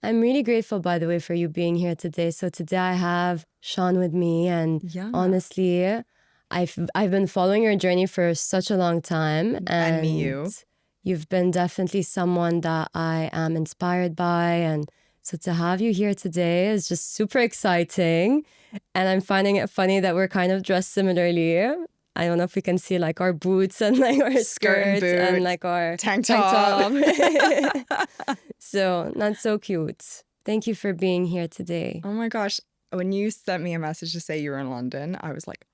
I'm really grateful, by the way, for you being here today. So today I have Sian with me, and honestly, I've been following your journey for such a long time, And me, you. You've been definitely someone that I am inspired by, and so to have you here today is just super exciting. And I'm finding it funny that we're kind of dressed similarly. I don't know if we can see like our boots and like our skirts and like our tank top. So that's so cute. Thank you for being here today. Oh my gosh. When you sent me a message to say you were in London, I was like,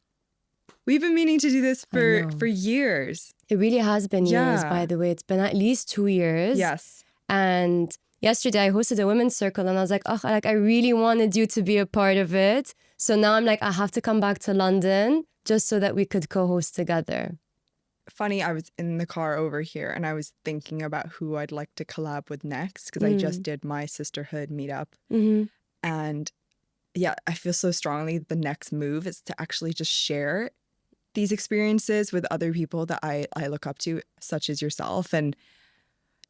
we've been meaning to do this for years. It really has been years, by the way. It's been at least 2 years. Yes. And yesterday I hosted a women's circle and I was like, oh, like I really wanted you to be a part of it. So now I'm like, I have to come back to London just so that we could co-host together. Funny, I was in the car over here and I was thinking about who I'd like to collab with next because I just did my Sisterhood meetup. And yeah, I feel so strongly the next move is to actually just share these experiences with other people that I look up to, such as yourself, and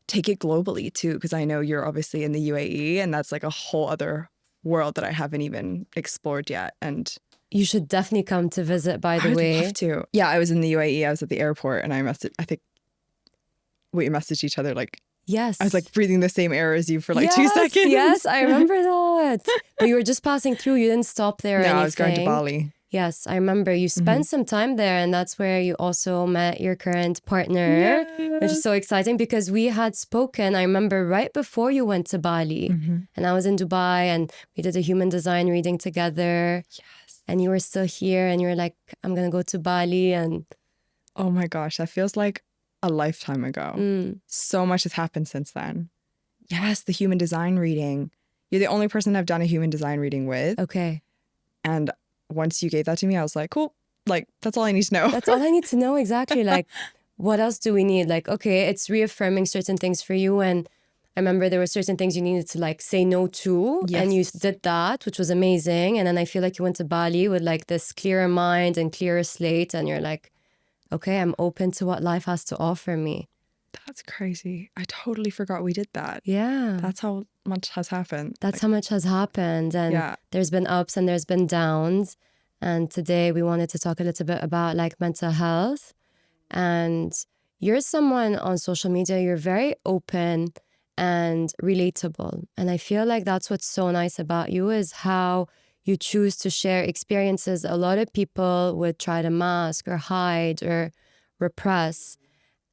take it globally too, because I know you're obviously in the UAE and that's like a whole other world that I haven't even explored yet. And you should definitely come to visit, by the way. I would love to. Yeah, I was in the UAE. I was at the airport and I think we messaged each other like, yes. I was like breathing the same air as you for like 2 seconds. Yes, I remember that. But you were just passing through. You didn't stop there or anything. No, I was going to Bali. Yes, I remember you spent some time there, and that's where you also met your current partner, which is so exciting because we had spoken, I remember, right before you went to Bali. And I was in Dubai and we did a human design reading together. Yes. And you were still here and you were like, I'm going to go to Bali. And oh my gosh, that feels like a lifetime ago. So much has happened since then. Yes, the human design reading. You're the only person I've done a human design reading with. Okay. And once you gave that to me, I was like, cool. Like, that's all I need to know. That's all I need to know, exactly. Like, what else do we need? Like, okay, it's reaffirming certain things for you. And I remember there were certain things you needed to like say no to. Yes. And you did that, which was amazing. And then I feel like you went to Bali with like this clearer mind and clearer slate. And you're like, okay, I'm open to what life has to offer me. That's crazy. I totally forgot we did that. Yeah. That's how much has happened. That's how much has happened. And there's been ups and there's been downs. And today we wanted to talk a little bit about like mental health. And you're someone on social media, you're very open and relatable. And I feel like that's what's so nice about you is how you choose to share experiences a lot of people would try to mask or hide or repress.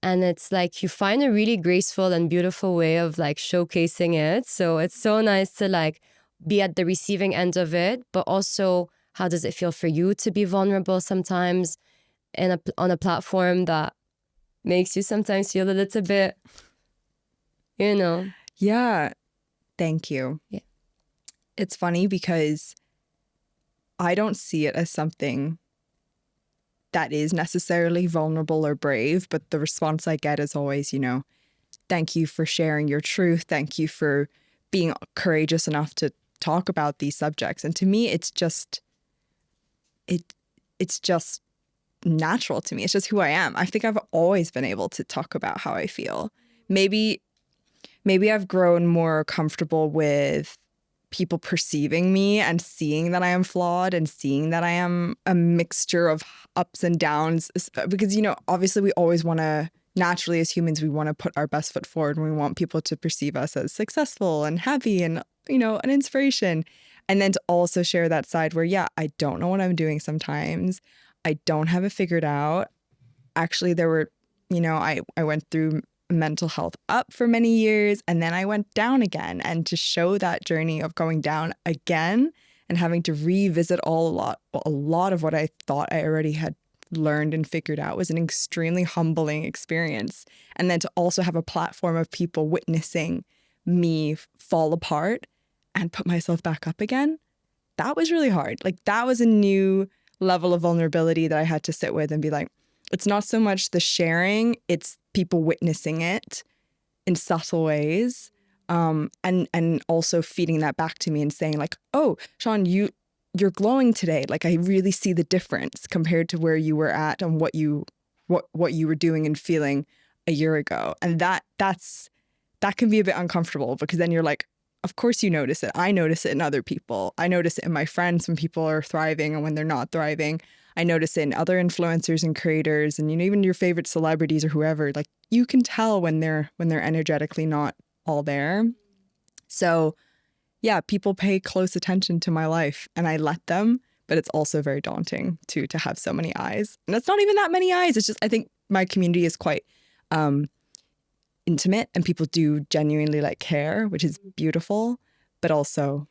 And it's like you find a really graceful and beautiful way of like showcasing it. So it's so nice to like be at the receiving end of it, but also how does it feel for you to be vulnerable sometimes on a platform that makes you sometimes feel a little bit, you know? Yeah. Thank you. Yeah. It's funny because I don't see it as something that is necessarily vulnerable or brave, but the response I get is always, you know, thank you for sharing your truth. Thank you for being courageous enough to talk about these subjects. And to me, it's just natural to me. It's just who I am. I think I've always been able to talk about how I feel. Maybe I've grown more comfortable with people perceiving me and seeing that I am flawed and seeing that I am a mixture of ups and downs. Because, you know, obviously we always want to, naturally as humans, we want to put our best foot forward and we want people to perceive us as successful and happy and, you know, an inspiration. And then to also share that side where, yeah, I don't know what I'm doing sometimes. I don't have it figured out. Actually, there were, you know, I went through mental health up for many years and then I went down again, and to show that journey of going down again and having to revisit a lot of what I thought I already had learned and figured out was an extremely humbling experience. And then to also have a platform of people witnessing me fall apart and put myself back up again, that was really hard. Like that was a new level of vulnerability that I had to sit with and be like, it's not so much the sharing, it's people witnessing it in subtle ways, and also feeding that back to me and saying like, oh, Sian, you're glowing today. Like I really see the difference compared to where you were at and what you were doing and feeling a year ago. And that can be a bit uncomfortable because then you're like, of course you notice it. I notice it in other people. I notice it in my friends when people are thriving and when they're not thriving. I notice it in other influencers and creators, and even your favorite celebrities or whoever. Like, you can tell when they're energetically not all there. So yeah, people pay close attention to my life and I let them, but it's also very daunting to have so many eyes. And it's not even that many eyes. It's just, I think my community is quite intimate and people do genuinely like care, which is beautiful, but also,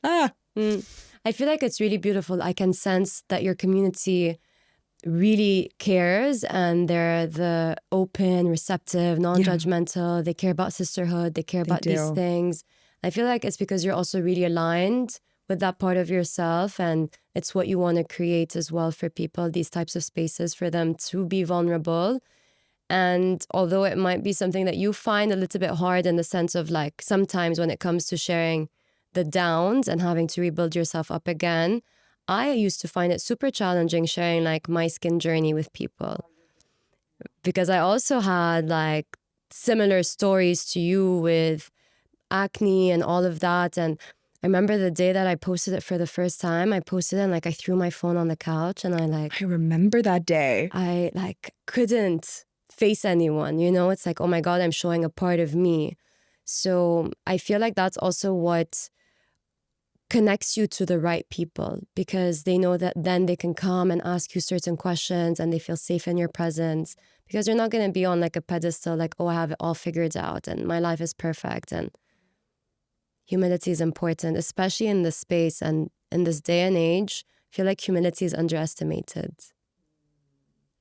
I feel like it's really beautiful. I can sense that your community really cares and they're the open, receptive, non-judgmental. They care about sisterhood. They care about these things. I feel like it's because you're also really aligned with that part of yourself, and it's what you want to create as well for people, these types of spaces for them to be vulnerable. And although it might be something that you find a little bit hard in the sense of like sometimes when it comes to sharing the downs and having to rebuild yourself up again, I used to find it super challenging sharing like my skin journey with people, because I also had like similar stories to you with acne and all of that. And I remember the day that I posted it for the first time, I posted it and like I threw my phone on the couch and I remember that day. I like couldn't face anyone, it's like, oh my God, I'm showing a part of me. So I feel like that's also what connects you to the right people, because they know that then they can come and ask you certain questions and they feel safe in your presence, because you're not going to be on like a pedestal like, oh, I have it all figured out and my life is perfect. And humility is important, especially in this space and in this day and age. I feel like humility is underestimated.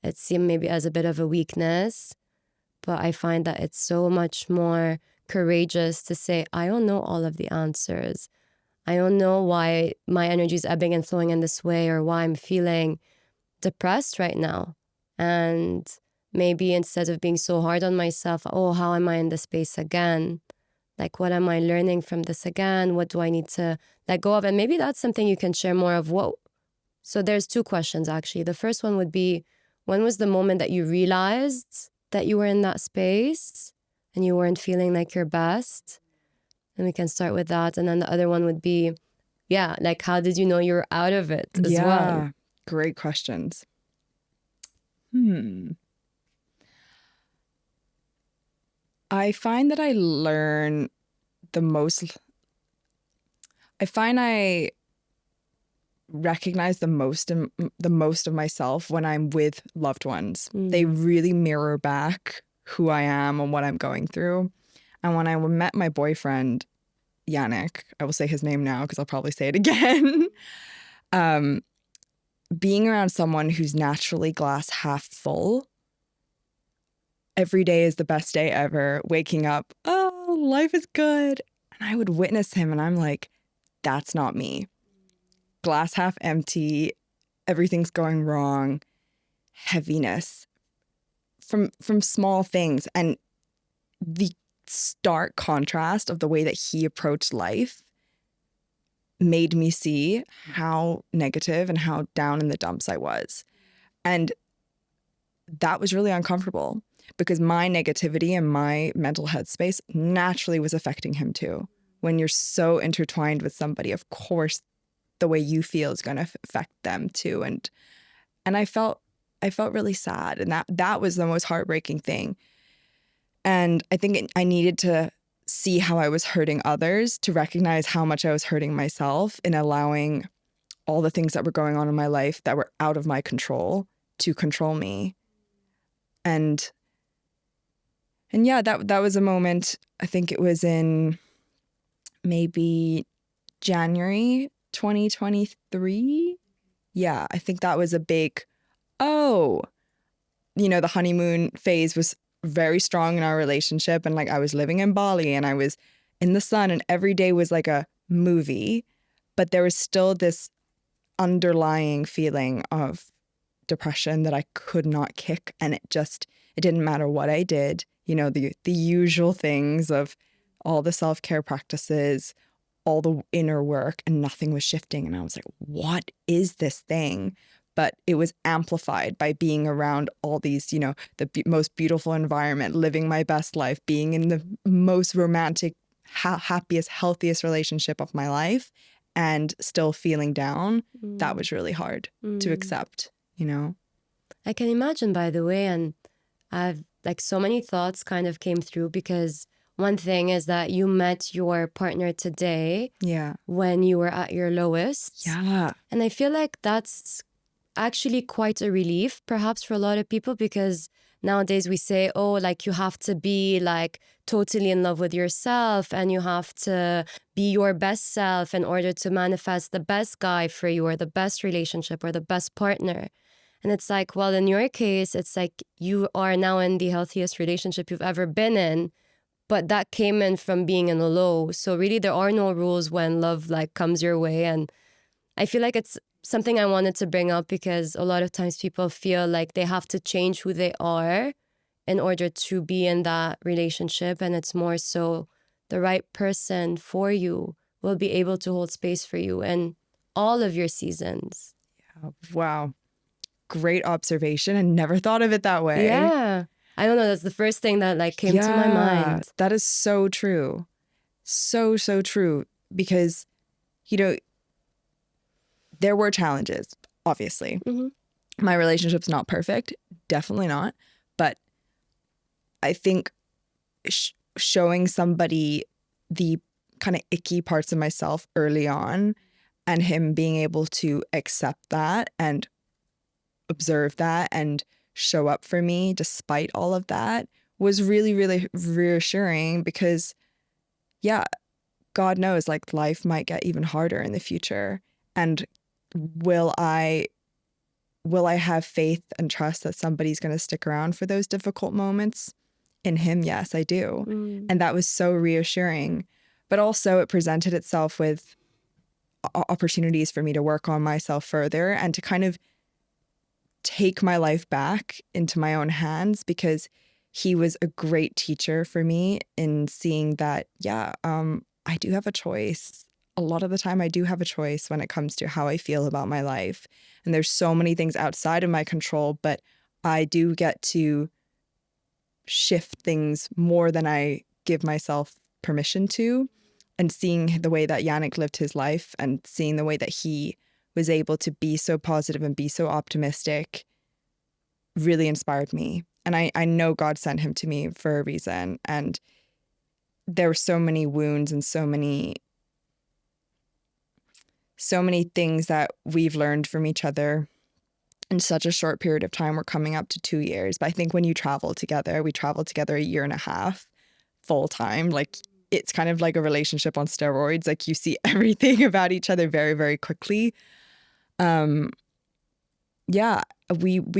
It's seen maybe as a bit of a weakness, but I find that it's so much more courageous to say, I don't know all of the answers. I don't know why my energy is ebbing and flowing in this way, or why I'm feeling depressed right now. And maybe instead of being so hard on myself, oh, how am I in this space again? Like, what am I learning from this again? What do I need to let go of? And maybe that's something you can share more of. So there's two questions, actually. The first one would be, when was the moment that you realized that you were in that space and you weren't feeling like your best? And we can start with that. And then the other one would be, like, how did you know you were out of it as well? Great questions. I find that I learn the most. I find I recognize the most of myself when I'm with loved ones. They really mirror back who I am and what I'm going through. And when I met my boyfriend, Yannick, I will say his name now because I'll probably say it again. Being around someone who's naturally glass half full, every day is the best day ever. Waking up, oh, life is good. And I would witness him and I'm like, that's not me. Glass half empty, everything's going wrong, heaviness from small things. And the stark contrast of the way that he approached life made me see how negative and how down in the dumps I was. And that was really uncomfortable because my negativity and my mental headspace naturally was affecting him too. When you're so intertwined with somebody, of course, the way you feel is going to affect them too. And I felt really sad. And that was the most heartbreaking thing. And I think I needed to see how I was hurting others to recognize how much I was hurting myself in allowing all the things that were going on in my life that were out of my control to control me. And yeah, that was a moment. I think it was in maybe January 2023. Yeah, I think that was a big, the honeymoon phase was very strong in our relationship. And like I was living in Bali and I was in the sun and every day was like a movie. But there was still this underlying feeling of depression that I could not kick. And it didn't matter what I did. The usual things of all the self-care practices, all the inner work, and nothing was shifting. And I was like, what is this thing? But it was amplified by being around all these, the most beautiful environment, living my best life, being in the most romantic happiest, healthiest relationship of my life and still feeling down, that was really hard to accept, you know? I can imagine, by the way, and I've like so many thoughts kind of came through because one thing is that you met your partner today when you were at your lowest. Yeah. And I feel like that's actually quite a relief, perhaps for a lot of people, because nowadays we say, oh, like you have to be like totally in love with yourself and you have to be your best self in order to manifest the best guy for you or the best relationship or the best partner. And it's like, well, in your case, it's like you are now in the healthiest relationship you've ever been in, but that came in from being in a low. So really there are no rules when love like comes your way. And I feel like it's something I wanted to bring up because a lot of times people feel like they have to change who they are in order to be in that relationship. And it's more so the right person for you will be able to hold space for you in all of your seasons. Wow. Great observation. I never thought of it that way. Yeah. I don't know. That's the first thing that like came to my mind. That is so true. So true. Because, you know, there were challenges, obviously. My relationship's not perfect. Definitely not. But I think showing somebody the kind of icky parts of myself early on and him being able to accept that and observe that and show up for me despite all of that was really, really reassuring because, yeah, God knows, like, life might get even harder in the future. And will I have faith and trust that somebody's going to stick around for those difficult moments? In him, yes, I do. And that was so reassuring. But also it presented itself with opportunities for me to work on myself further and to kind of take my life back into my own hands because he was a great teacher for me in seeing that, I do have a choice. A lot of the time I do have a choice when it comes to how I feel about my life. And there's so many things outside of my control, but I do get to shift things more than I give myself permission to. And seeing the way that Yannick lived his life and seeing the way that he was able to be so positive and be so optimistic really inspired me. And I know God sent him to me for a reason. And there were so many wounds and so many things that we've learned from each other in such a short period of time. We're coming up to 2 years. But I think when you travel together, we traveled together 1.5 years full time. Like, it's kind of like a relationship on steroids. Like, you see everything about each other very, very quickly. We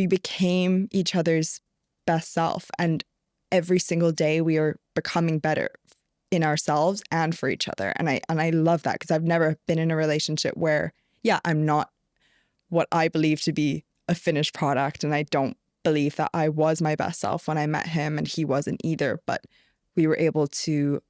became each other's best self. And every single day we are becoming better in ourselves and for each other. And I love that because I've never been in a relationship where, I'm not what I believe to be a finished product. And I don't believe that I was my best self when I met him and he wasn't either. But we were able to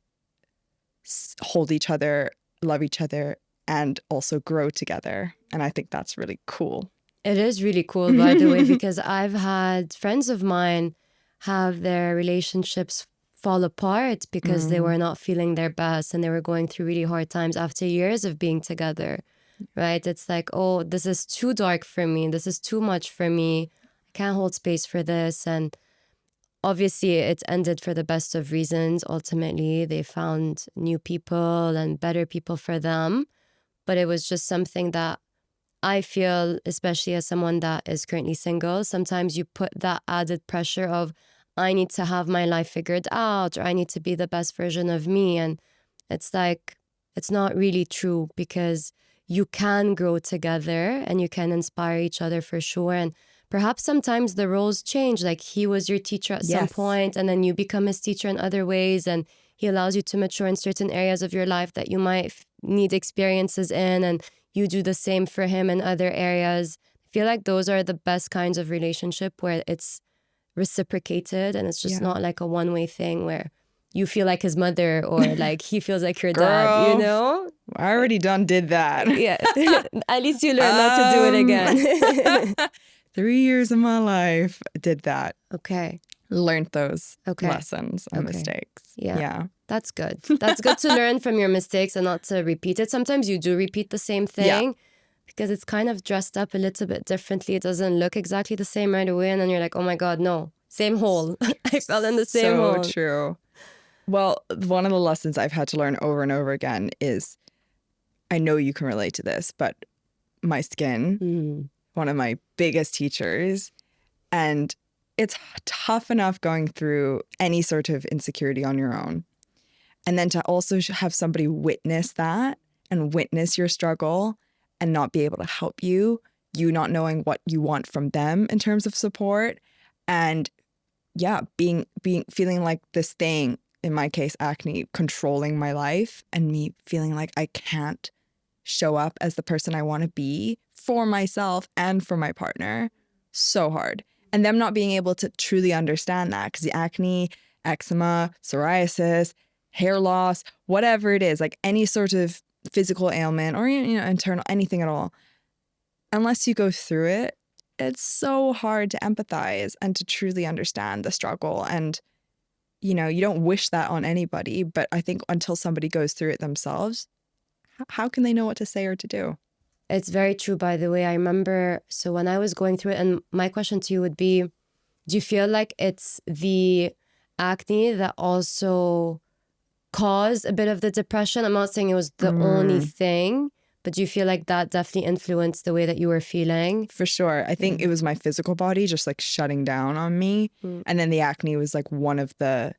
hold each other, love each other, and also grow together. And I think that's really cool. It is really cool, by the way, because I've had friends of mine have their relationships fall apart because they were not feeling their best and they were going through really hard times after years of being together, right? It's like, oh, this is too dark for me. This is too much for me. I can't hold space for this. And obviously it ended for the best of reasons. Ultimately, they found new people and better people for them. But it was just something that I feel, especially as someone that is currently single, sometimes you put that added pressure of, I need to have my life figured out, or I need to be the best version of me. And it's like, it's not really true because you can grow together and you can inspire each other for sure. And perhaps sometimes the roles change. Like, he was your teacher at some point and then you become his teacher in other ways. And he allows you to mature in certain areas of your life that you might need experiences in. And you do the same for him in other areas. I feel like those are the best kinds of relationship where it's reciprocated and it's just not like a one-way thing where you feel like his mother or like he feels like your dad, you know? I already did that. Yeah. At least you learn not to do it again. 3 years of my life did that. Okay. learned those lessons and mistakes. Yeah. That's good. That's good to learn from your mistakes and not to repeat it. Sometimes you do repeat the same thing because it's kind of dressed up a little bit differently. It doesn't look exactly the same right away. And then you're like, oh my God, no, same hole. I fell in the same hole. So true. Well, one of the lessons I've had to learn over and over again is, I know you can relate to this, but my skin, one of my biggest teachers. And it's tough enough going through any sort of insecurity on your own. And then to also have somebody witness that and witness your struggle and not be able to help you not knowing what you want from them in terms of support. And feeling like this thing, in my case, acne, controlling my life, and me feeling like I can't show up as the person I want to be for myself and for my partner. So hard. And them not being able to truly understand that, because the acne, eczema, psoriasis, hair loss, whatever it is, like any sort of physical ailment or internal, anything at all, unless you go through it, it's so hard to empathize and to truly understand the struggle. And, you don't wish that on anybody, but I think until somebody goes through it themselves, how can they know what to say or to do? It's very true, by the way. I remember, so when I was going through it, and my question to you would be, do you feel like it's the acne that also caused a bit of the depression? I'm not saying it was the only thing, but do you feel like that definitely influenced the way that you were feeling? For sure. I think it was my physical body just like shutting down on me. And then the acne was like one of the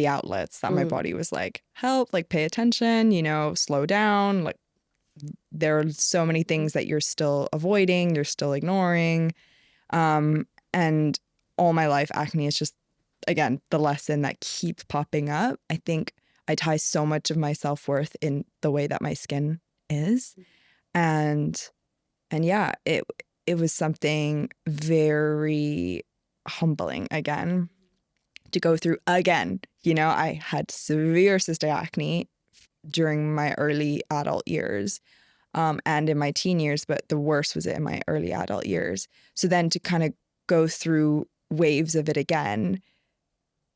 outlets that my body was like, help, like pay attention, slow down. Like there are so many things that you're still avoiding, you're still ignoring. And all my life, acne is just, again, the lesson that keeps popping up. I think I tie so much of my self-worth in the way that my skin is. And yeah, it was something very humbling again to go through again. I had severe cystic acne during my early adult years and in my teen years, but the worst was in my early adult years. So then to kind of go through waves of it again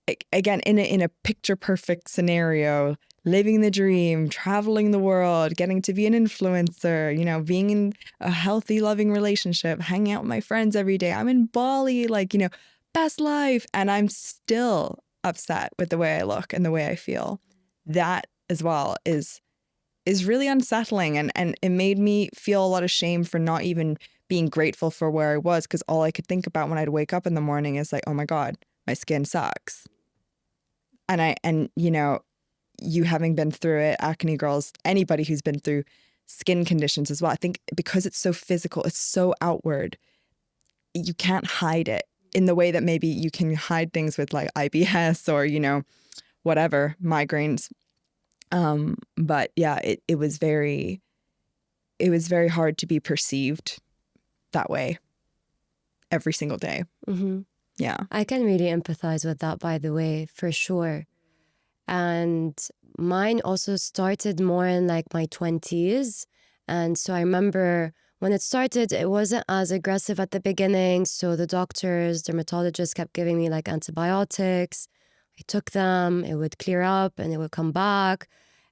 in a picture perfect scenario, living the dream, traveling the world, getting to be an influencer, being in a healthy, loving relationship, hanging out with my friends every day. I'm in Bali, best life. And I'm still upset with the way I look and the way I feel. That as well is really unsettling. And it made me feel a lot of shame for not even being grateful for where I was, because all I could think about when I'd wake up in the morning is like, oh my God, my skin sucks. And you having been through it, acne girls, anybody who's been through skin conditions as well, I think because it's so physical, it's so outward, you can't hide it in the way that maybe you can hide things with like IBS or, whatever, migraines. But yeah, it was very hard to be perceived that way every single day. Yeah. I can really empathize with that, by the way, for sure. And mine also started more in like my 20s. And so I remember when it started, it wasn't as aggressive at the beginning. So the doctors, dermatologists kept giving me like antibiotics. I took them, it would clear up and it would come back.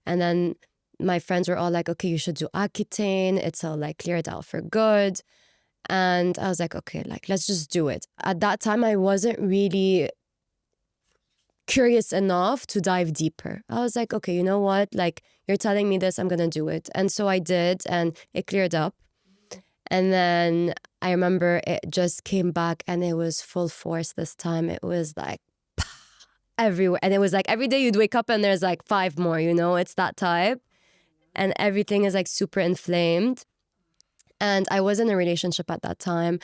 And then my friends were all like, okay, you should do Accutane. It'll like clear it out for good. And I was like, okay, like, let's just do it. At that time, I wasn't really curious enough to dive deeper. I was like, okay, you know what? Like, you're telling me this, I'm going to do it. And so I did, and it cleared up. And then I remember it just came back and it was full force this time. It was like everywhere. And it was like every day you'd wake up and there's like 5 more, it's that type. And everything is like super inflamed. And I was in a relationship at that time.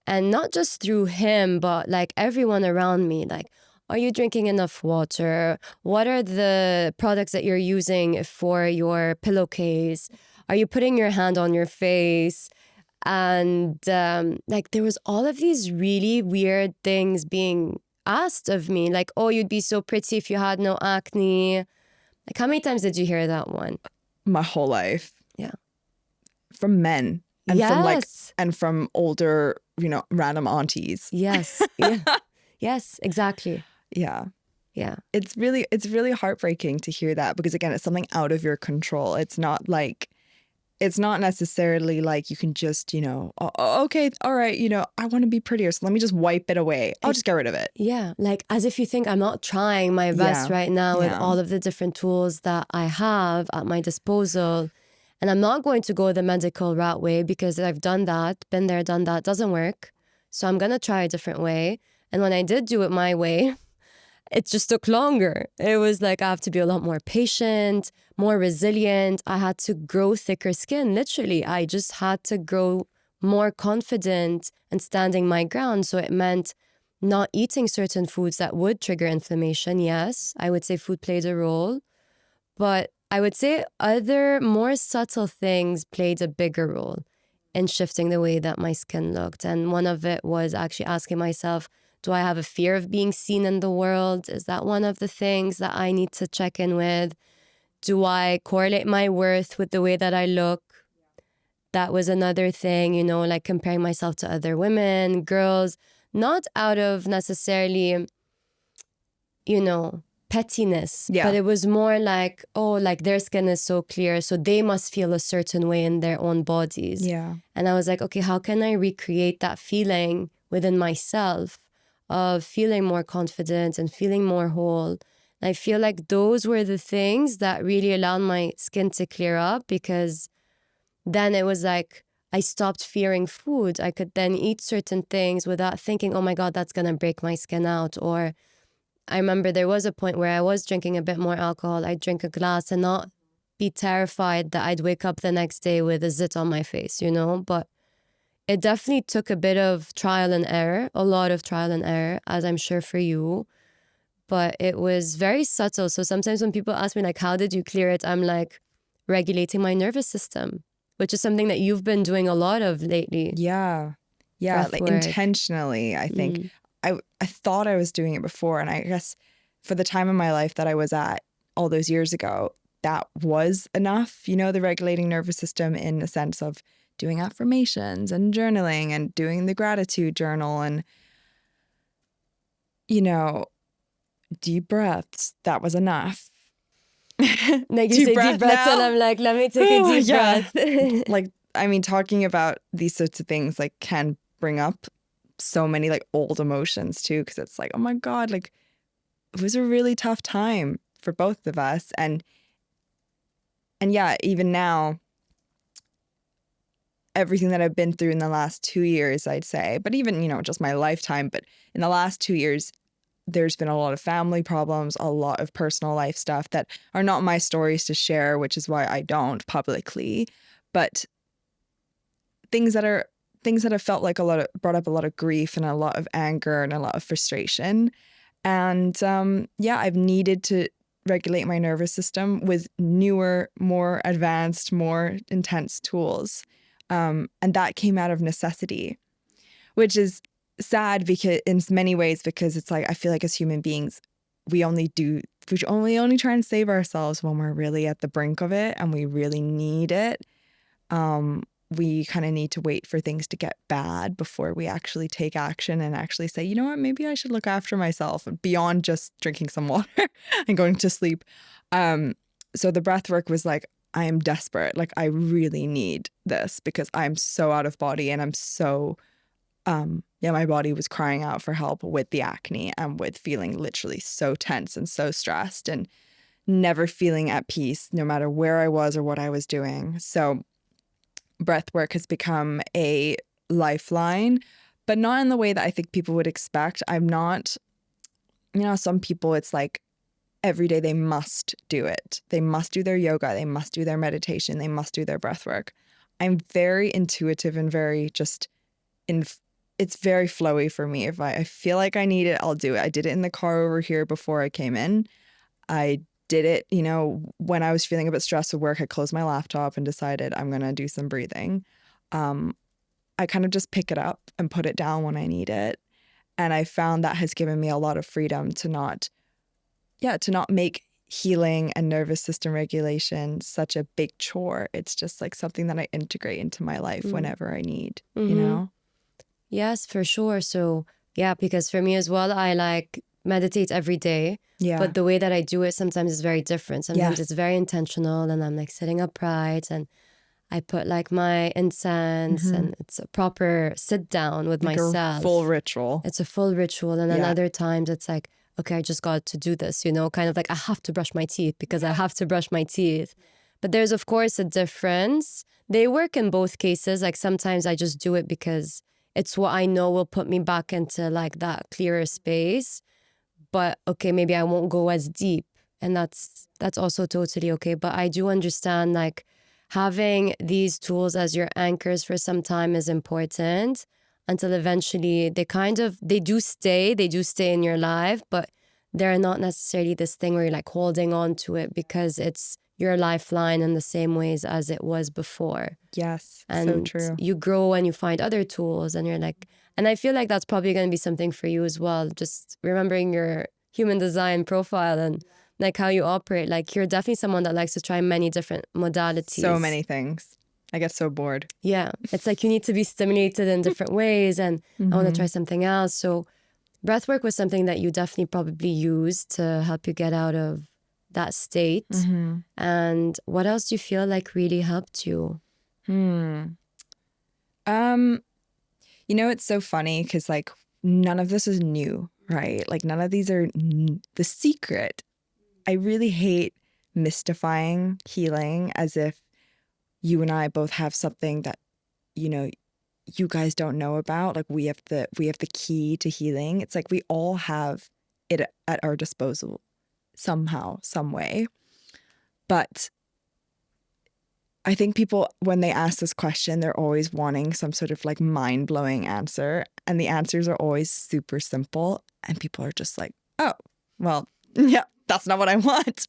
And not just through him, but like everyone around me, like, are you drinking enough water? What are the products that you're using for your pillowcase? Are you putting your hand on your face? And like there was all of these really weird things being asked of me. Like, oh, you'd be so pretty if you had no acne. Like, how many times did you hear that one? My whole life. Yeah. From men. And yes. from older, random aunties. Yes. Yeah. Yes, exactly. Yeah. Yeah. It's really heartbreaking to hear that, because again, it's something out of your control. It's not necessarily like you can just, okay, all right, I want to be prettier, so let me just wipe it away. I'll just get rid of it. Yeah. Like as if you think I'm not trying my best Yeah. right now with Yeah. all of the different tools that I have at my disposal. And I'm not going to go the medical route way because I've done that, been there, done that, doesn't work. So I'm going to try a different way. And when I did do it my way, it just took longer. It was like I have to be a lot more patient, more resilient. I had to grow thicker skin. Literally, I just had to grow more confident and standing my ground. So it meant not eating certain foods that would trigger inflammation. Yes, I would say food played a role. But I would say other more subtle things played a bigger role in shifting the way that my skin looked. And one of it was actually asking myself, do I have a fear of being seen in the world? Is that one of the things that I need to check in with? Do I correlate my worth with the way that I look? That was another thing, like comparing myself to other women, girls, not out of necessarily, pettiness, but it was more like, oh, like their skin is so clear, so they must feel a certain way in their own bodies. Yeah. And I was like, okay, how can I recreate that feeling within myself of feeling more confident and feeling more whole? And I feel like those were the things that really allowed my skin to clear up, because then it was like I stopped fearing food. I could then eat certain things without thinking, oh my God, that's going to break my skin out. Or I remember there was a point where I was drinking a bit more alcohol. I'd drink a glass and not be terrified that I'd wake up the next day with a zit on my face, But it definitely took a bit of trial and error, a lot of trial and error, as I'm sure for you. But it was very subtle. So sometimes when people ask me, like, how did you clear it? I'm like, regulating my nervous system, which is something that you've been doing a lot of lately. Yeah. Yeah. Breath Like work. intentionally, I think. I thought I was doing it before. And I guess for the time in my life that I was at all those years ago, that was enough, the regulating nervous system, in the sense of doing affirmations and journaling and doing the gratitude journal and, deep breaths. That was enough. Like you say deep breaths and I'm like, let me take a deep breath. Like, I mean, talking about these sorts of things like can bring up so many like old emotions too, because it's like, oh my God, like it was a really tough time for both of us. And yeah, even now, everything that I've been through in the last 2 years, I'd say, but even, just my lifetime, but in the last 2 years, there's been a lot of family problems, a lot of personal life stuff that are not my stories to share, which is why I don't publicly, but things that have felt like brought up a lot of grief and a lot of anger and a lot of frustration. And I've needed to regulate my nervous system with newer, more advanced, more intense tools. And that came out of necessity, which is sad because in many ways, because it's like, I feel like as human beings, we only try and save ourselves when we're really at the brink of it and we really need it. We kind of need to wait for things to get bad before we actually take action and actually say, you know what, maybe I should look after myself beyond just drinking some water and going to sleep. So the breath work was like, I am desperate. Like, I really need this because I'm so out of body and I'm so, my body was crying out for help with the acne and with feeling literally so tense and so stressed and never feeling at peace, no matter where I was or what I was doing. So breath work has become a lifeline, but not in the way that I think people would expect. I'm not, some people, it's like every day they must do it. They must do their yoga. They must do their meditation. They must do their breath work. I'm very intuitive and very just it's very flowy for me. If I feel like I need it, I'll do it. I did it in the car over here before I came in. I did it, when I was feeling a bit stressed with work. I closed my laptop and decided I'm going to do some breathing. I kind of just pick it up and put it down when I need it. And I found that has given me a lot of freedom to not make healing and nervous system regulation such a big chore. It's just like something that I integrate into my life whenever I need, Yes, for sure. So Yeah, because for me as well, I like meditate every day. Yeah. But the way that I do it sometimes is very different. Sometimes Yes. it's very intentional, and I'm like sitting upright and I put like my incense and it's a proper sit down with Like a myself. full ritual. It's a full ritual. And then other times it's like, okay, I just got to do this, you know, kind of like I have to brush my teeth because I have to brush my teeth. But there's, of course, a difference. They work in both cases. Like sometimes I just do it because it's what I know will put me back into like that clearer space. But okay, maybe I won't go as deep. And that's also totally okay. But I do understand like having these tools as your anchors for some time is important until eventually they do stay in your life, but they're not necessarily this thing where you're like holding on to it because it's your lifeline in the same ways as it was before. Yes, And so true. you grow and you find other tools and you're like, and I feel like that's probably going to be something for you as well. Just remembering your human design profile and like how you operate. Like you're definitely someone that likes to try many different modalities. So many things. I get so bored. Yeah. It's like you need to be stimulated in different ways and I want to try something else. So breathwork was something that you definitely probably used to help you get out of that state. And what else do you feel like really helped you? You know, it's so funny because like none of this is new, right? Like none of these are the secret. I really hate mystifying healing as if you and I both have something that, you know, you guys don't know about. Like we have the key to healing. It's like we all have it at our disposal somehow, some way. But I think people, when they ask this question, they're always wanting some sort of like mind-blowing answer. And the answers are always super simple. And people are just like, oh, well, yeah, that's not what I want.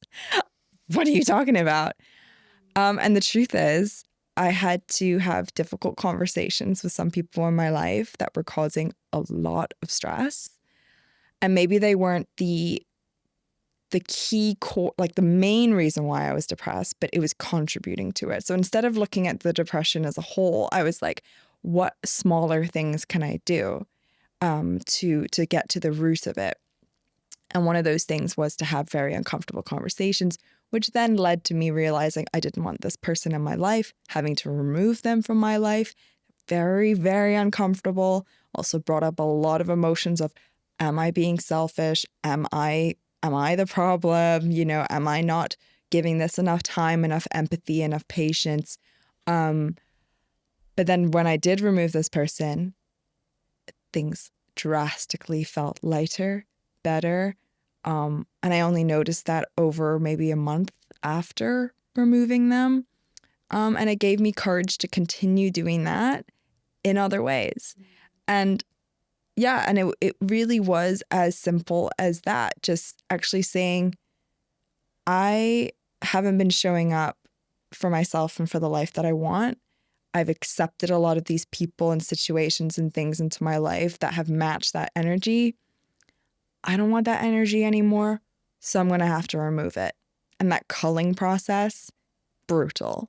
What are you talking about? And the truth is, I had to have difficult conversations with some people in my life that were causing a lot of stress. And maybe they weren't the key core, like the main reason why I was depressed, but it was contributing to it. So instead of looking at the depression as a whole, I was like, what smaller things can I do to get to the root of it? And one of those things was to have very uncomfortable conversations, which then led to me realizing I didn't want this person in my life, having to remove them from my life. Very, very uncomfortable. Also brought up a lot of emotions of, am I being selfish? Am I the problem? You know, am I not giving this enough time, enough empathy, enough patience? But then when I did remove this person, things drastically felt lighter, better. And I only noticed that over maybe a month after removing them. And it gave me courage to continue doing that in other ways. And yeah, and it really was as simple as that. Just actually saying, I haven't been showing up for myself and for the life that I want. I've accepted a lot of these people and situations and things into my life that have matched that energy. I don't want that energy anymore, so I'm going to have to remove it. And that culling process, brutal.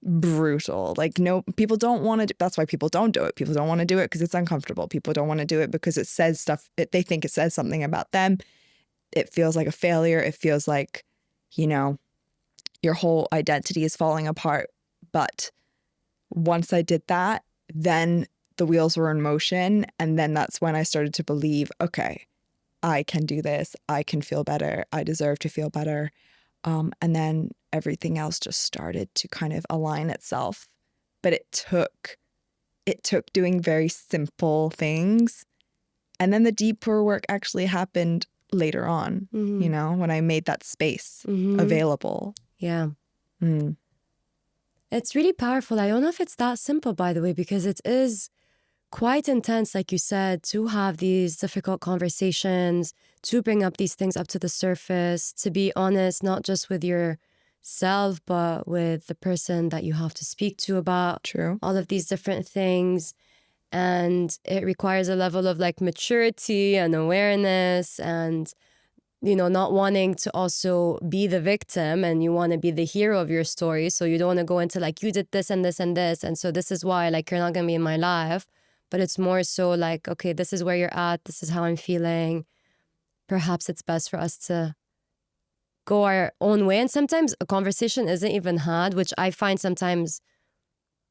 Like, no, people don't want to, that's why people don't do it. People don't want to do it because it's uncomfortable. People don't want to do it because it says stuff, they think it says something about them. It feels like a failure. It feels like, you know, your whole identity is falling apart. But once I did that, then the wheels were in motion. And then that's when I started to believe, okay, I can do this. I can feel better. I deserve to feel better. And then everything else just started to kind of align itself. But it took doing very simple things. And then the deeper work actually happened later on, you know, when I made that space available. Yeah. It's really powerful. I don't know if it's that simple, by the way, because it is quite intense, like you said, to have these difficult conversations, to bring up these things up to the surface, to be honest, not just with yourself, but with the person that you have to speak to about all of these different things. And it requires a level of like maturity and awareness and, you know, not wanting to also be the victim, and you want to be the hero of your story. So you don't want to go into like, you did this and this and this. And so this is why like you're not going to be in my life. but it's more so like, okay, this is where you're at, this is how I'm feeling. Perhaps it's best for us to go our own way. And sometimes a conversation isn't even had, which I find sometimes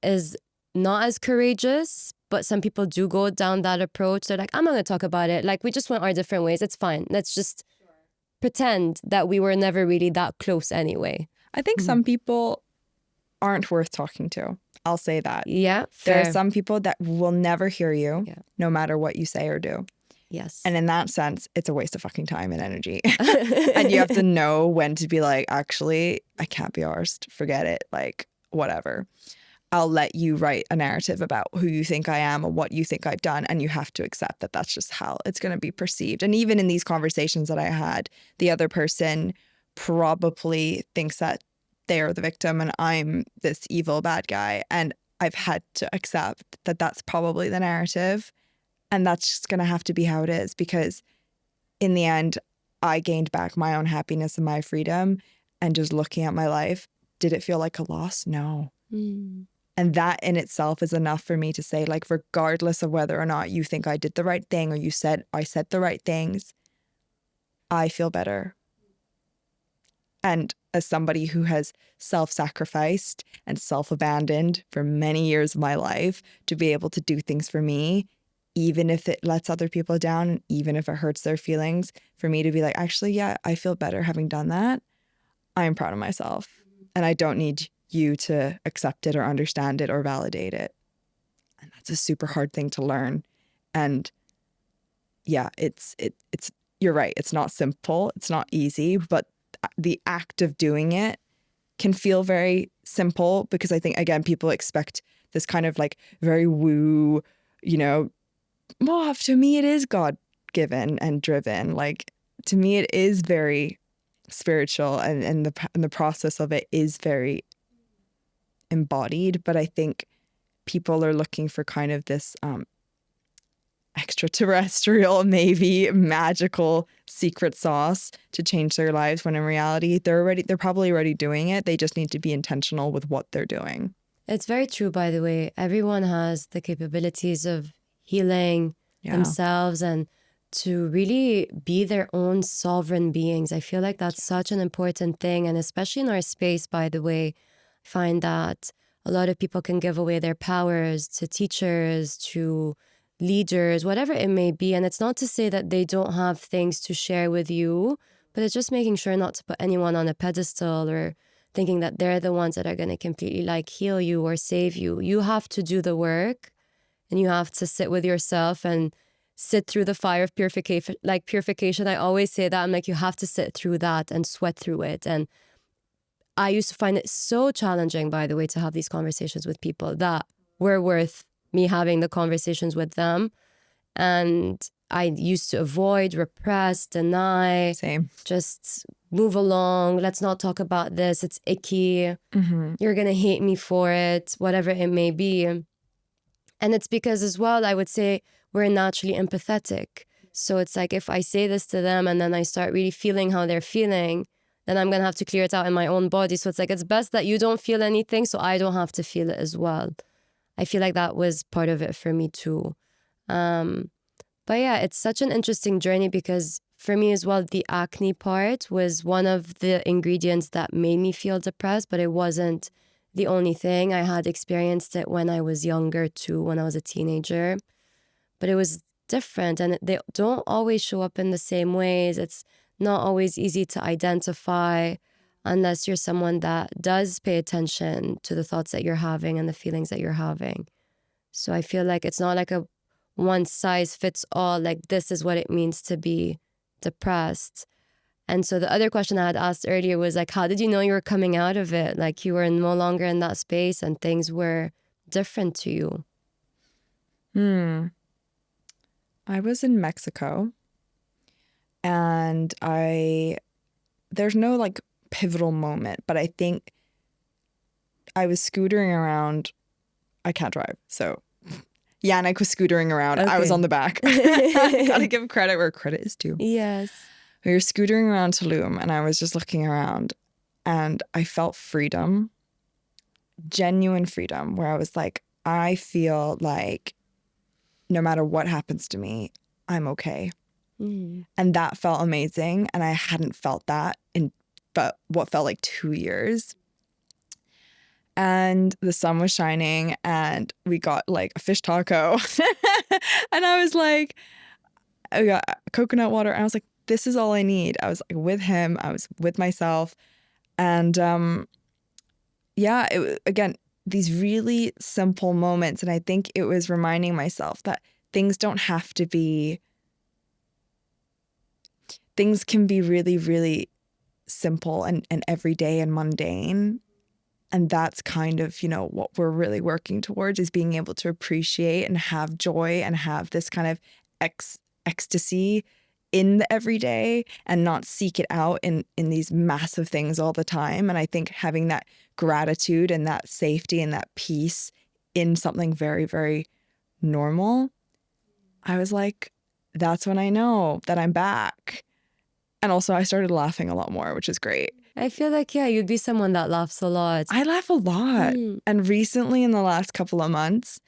is not as courageous, but some people do go down that approach. They're like, I'm not going to talk about it. Like, we just went our different ways. It's fine. Let's just pretend that we were never really that close anyway. I think some people aren't worth talking to. I'll say that. Yeah, fair. There fair. are some people that will never hear you, no matter what you say or do. Yes. And in that sense, it's a waste of fucking time and energy. And you have to know when to be like, actually, I can't be arsed. Forget it. Like, whatever. I'll let you write a narrative about who you think I am or what you think I've done. And you have to accept that that's just how it's going to be perceived. And even in these conversations that I had, the other person probably thinks that they're the victim and I'm this evil bad guy. And I've had to accept that that's probably the narrative. And that's just going to have to be how it is, because in the end, I gained back my own happiness and my freedom. And just looking at my life, did it feel like a loss? No. And that in itself is enough for me to say, like, regardless of whether or not you think I did the right thing or you said I said the right things, I feel better. And as somebody who has self-sacrificed and self-abandoned for many years of my life, to be able to do things for me, even if it lets other people down, and even if it hurts their feelings, for me to be like, actually, yeah, I feel better having done that. I am proud of myself. And I don't need you to accept it or understand it or validate it. And that's a super hard thing to learn. And yeah, it's you're right. It's not simple. It's not easy, but the act of doing it can feel very simple, because I think, again, people expect this kind of like very woo, well, to me, it is God-given and driven. Like, to me, it is very spiritual, and the process of it is very embodied. But I think people are looking for kind of this extraterrestrial, maybe magical secret sauce to change their lives, when in reality, they're probably already doing it. They just need to be intentional with what they're doing. It's very true, by the way. Everyone has the capabilities of healing themselves and to really be their own sovereign beings. I feel like that's such an important thing. And especially in our space, by the way, I find that a lot of people can give away their powers to teachers, to leaders, whatever it may be. And it's not to say that they don't have things to share with you, but it's just making sure not to put anyone on a pedestal or thinking that they're the ones that are going to completely like heal you or save you. You have to do the work, and you have to sit with yourself and sit through the fire of purification. Like purification, I always say that. I'm like, you have to sit through that and sweat through it. And I used to find it so challenging, by the way, to have these conversations with people that were worth me having the conversations with them. And I used to avoid, repress, deny. Same. Just move along. Let's not talk about this. It's icky. You're going to hate me for it, whatever it may be. And it's because as well, I would say we're naturally empathetic. So it's like, if I say this to them and then I start really feeling how they're feeling, then I'm going to have to clear it out in my own body. So it's like, it's best that you don't feel anything so I don't have to feel it as well. I feel like that was part of it for me too. But yeah, it's such an interesting journey, because for me as well, the acne part was one of the ingredients that made me feel depressed, but it wasn't the only thing. I had experienced it when I was younger too, when I was a teenager, but it was different, and they don't always show up in the same ways. It's not always easy to identify unless you're someone that does pay attention to the thoughts that you're having and the feelings that you're having. So I feel like it's not like a one size fits all, like this is what it means to be depressed. And so the other question I had asked earlier was like, how did you know you were coming out of it? Like you were no longer in that space and things were different to you. I was in Mexico, and there's no like pivotal moment, but I think I was scootering around. I can't drive, so Yannick was scootering around. Okay. I was on the back. Gotta give credit where credit is due. Yes. We were scootering around Tulum, and I was just looking around, and I felt freedom, genuine freedom, where I was like, I feel like no matter what happens to me, I'm okay. Mm. And that felt amazing. And I hadn't felt that in what felt like 2 years. And the sun was shining and we got like a fish taco. And I was like, I got coconut water. And I was like, this is all I need. I was like with him. I was with myself. And yeah, again, these really simple moments. And I think it was reminding myself that things don't have to be, things can be really, really simple and everyday and mundane. And that's kind of, what we're really working towards, is being able to appreciate and have joy and have this kind of ecstasy in the everyday and not seek it out in these massive things all the time. And I think having that gratitude and that safety and that peace in something very, very normal, I was like, that's when I know that I'm back. And also I started laughing a lot more, which is great. I feel like, yeah, you'd be someone that laughs a lot. I laugh a lot. And recently in the last couple of months,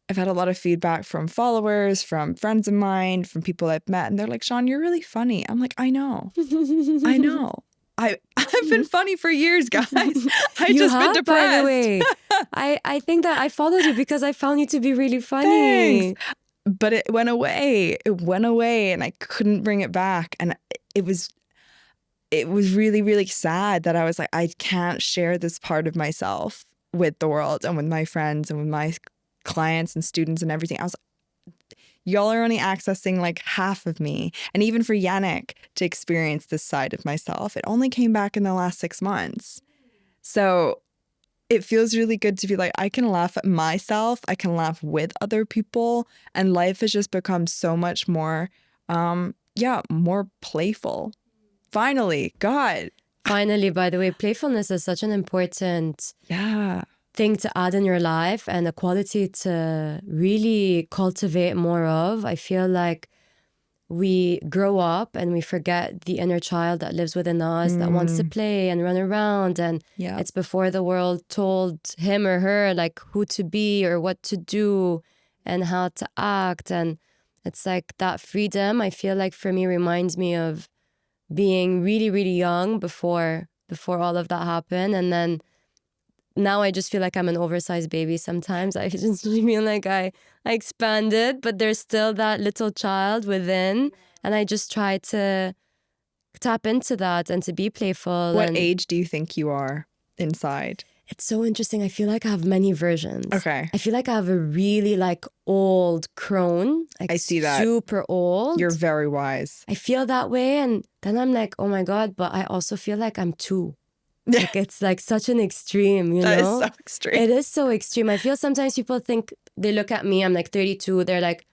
I've had a lot of feedback from followers, from friends of mine, from people I've met. And they're like, Sian, you're really funny. I'm like, I know. I know. I've been funny for years, guys. I've just been depressed. By the way. I think that I followed you because I found you to be really funny. Thanks. But it went away. It went away and I couldn't bring it back. And it was really, really sad that I was like, I can't share this part of myself with the world and with my friends and with my clients and students and everything. I was like, y'all are only accessing like half of me. And even for Yannick to experience this side of myself, it only came back in the last 6 months. So it feels really good to be like, I can laugh at myself. I can laugh with other people. And life has just become so much more, more playful. Finally, God. Finally, by the way, playfulness is such an important thing to add in your life and a quality to really cultivate more of. I feel like we grow up and we forget the inner child that lives within us that wants to play and run around. And it's before the world told him or her like who to be or what to do and how to act. And it's like that freedom, I feel like for me, reminds me of being really, really young before all of that happened. And then now I just feel like I'm an oversized baby sometimes. I just feel like I expanded, but there's still that little child within. And I just try to tap into that and to be playful. What age do you think you are inside? It's so interesting. I feel like I have many versions. Okay. I feel like I have a really like old crone. Like I see that. Super old. You're very wise. I feel that way. And then I'm like, oh my God, but I also feel like I'm 2. Like it's like such an extreme, you know? That is so extreme. It is so extreme. I feel sometimes people think, they look at me, I'm like 32. They're like,